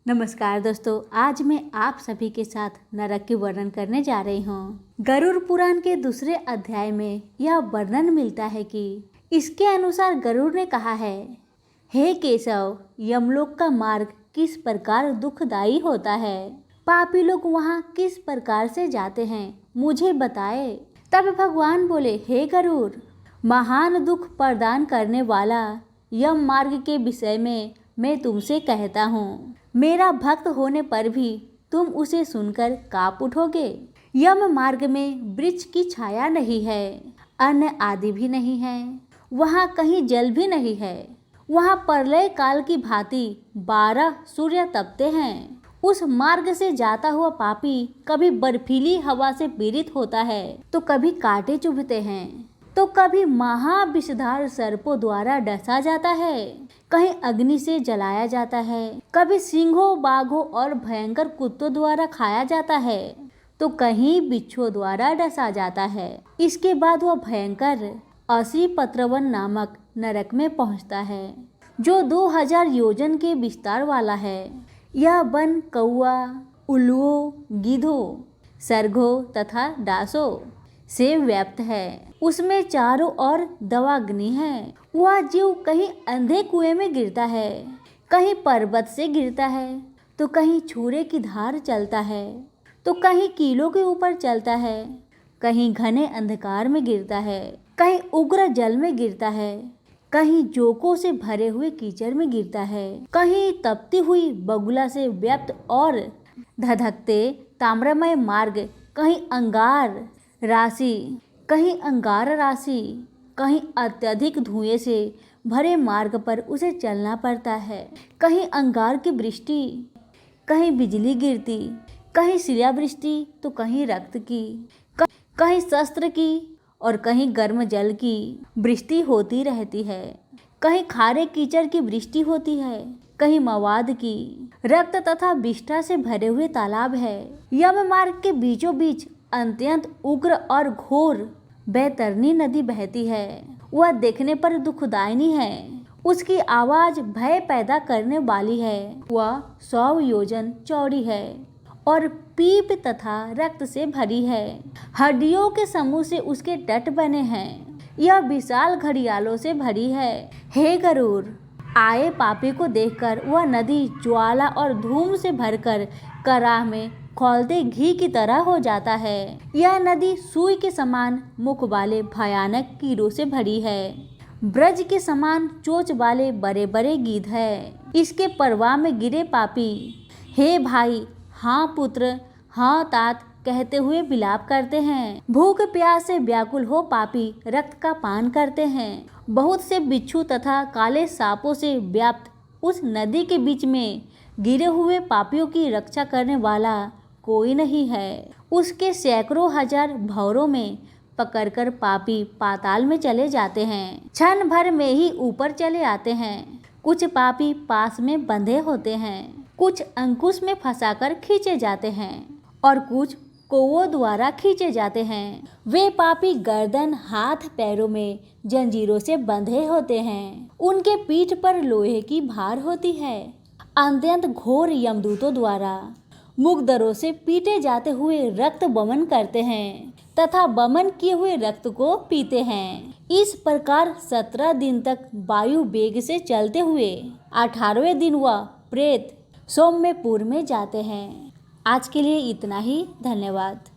नमस्कार दोस्तों, आज मैं आप सभी के साथ नरक के वर्णन करने जा रही हूँ। गरुड़ पुराण के दूसरे अध्याय में यह वर्णन मिलता है कि इसके अनुसार गरुड़ ने कहा है, हे केशव, यमलोक का मार्ग किस प्रकार दुखदायी होता है, पापी लोग वहाँ किस प्रकार से जाते हैं, मुझे बताए। तब भगवान बोले, हे गरुड़, महान दुख प्रदान करने वाला यम मार्ग के विषय में मैं तुमसे कहता हूँ। मेरा भक्त होने पर भी तुम उसे सुनकर कांप उठोगे। यम मार्ग में वृक्ष की छाया नहीं है, अन्न आदि भी नहीं है, वहाँ कहीं जल भी नहीं है। वहाँ प्रलय काल की भांति 12 सूर्य तपते हैं। उस मार्ग से जाता हुआ पापी कभी बर्फीली हवा से पीड़ित होता है, तो कभी कांटे चुभते हैं, तो कभी महाविषधार सर्पों द्वारा डसा जाता है, कहीं अग्नि से जलाया जाता है, कभी सिंहों, बाघों और भयंकर कुत्तों द्वारा खाया जाता है, तो कहीं बिच्छुओं द्वारा डसा जाता है। इसके बाद वह भयंकर असीपत्रवन नामक नरक में पहुंचता है, जो 2000 योजन के विस्तार वाला है। यह वन कौआ, उल्लुओं, गीधों, सरघों तथा डासों से व्याप्त है। उसमें चारों ओर दवाग्नि है। वह जीव कहीं अंधे कुएं में गिरता है, कहीं पर्वत से गिरता है, तो कहीं छुरे की धार चलता है, तो कहीं कीलों के ऊपर चलता है, कहीं घने अंधकार में गिरता है, कहीं उग्र जल में गिरता है, कहीं जोकों से भरे हुए कीचड़ में गिरता है, कहीं तपती हुई बगुला से व्याप्त और धधकते ताम्रमय मार्ग, कहीं अंगार राशि, कहीं अत्यधिक धुएं से भरे मार्ग पर उसे चलना पड़ता है। कहीं अंगार की वृष्टि, कहीं बिजली गिरती, कहीं शिलावृष्टि तो कहीं रक्त की, कहीं शस्त्र की और कहीं गर्म जल की वृष्टि होती रहती है। कहीं खारे कीचड़ की वृष्टि होती है, कहीं मवाद की, रक्त तथा विष्ठा से भरे हुए तालाब है। यम मार्ग के बीचों बीच अत्यंत उग्र और घोर बैतरनी नदी बहती है। वह देखने पर दुखदायिनी है। उसकी आवाज भय पैदा करने वाली है। वह 100 योजन चौड़ी है और पीप तथा रक्त से भरी है। हड्डियों के समूह से उसके तट बने हैं। यह विशाल घड़ियालों से भरी है। हे गरुड़, आए पापी को देखकर वह नदी ज्वाला और धूम से भरकर कराह में खौलते घी की तरह हो जाता है। यह नदी सुई के समान मुख वाले भयानक कीड़ों से भरी है। ब्रज के समान चोंच वाले बड़े बड़े गीध है। इसके प्रवाह में गिरे पापी हे भाई, हाँ पुत्र, हाँ तात कहते हुए विलाप करते हैं। भूख प्यास से व्याकुल हो पापी रक्त का पान करते हैं। बहुत से बिच्छू तथा काले सांपों से व्याप्त उस नदी के बीच में गिरे हुए पापियों की रक्षा करने वाला कोई नहीं है। उसके सैकड़ों हजार भंवरों में पकड़कर पापी पाताल में चले जाते हैं। क्षण भर में ही ऊपर चले आते हैं। कुछ पापी पास में बंधे होते हैं, कुछ अंकुश में फंसाकर खींचे जाते हैं और कुछ कौओं द्वारा खींचे जाते हैं। वे पापी गर्दन, हाथ, पैरों में जंजीरों से बंधे होते हैं। उनके पीठ पर लोहे की भार होती है। अत्यंत घोर यमदूतों द्वारा मुग्धरों से पीटे जाते हुए रक्त बमन करते हैं तथा बमन किए हुए रक्त को पीते हैं। इस प्रकार 17 दिन तक वायु वेग से चलते हुए 18वें दिन वह प्रेत सौम्यपुर में जाते हैं। आज के लिए इतना ही। धन्यवाद।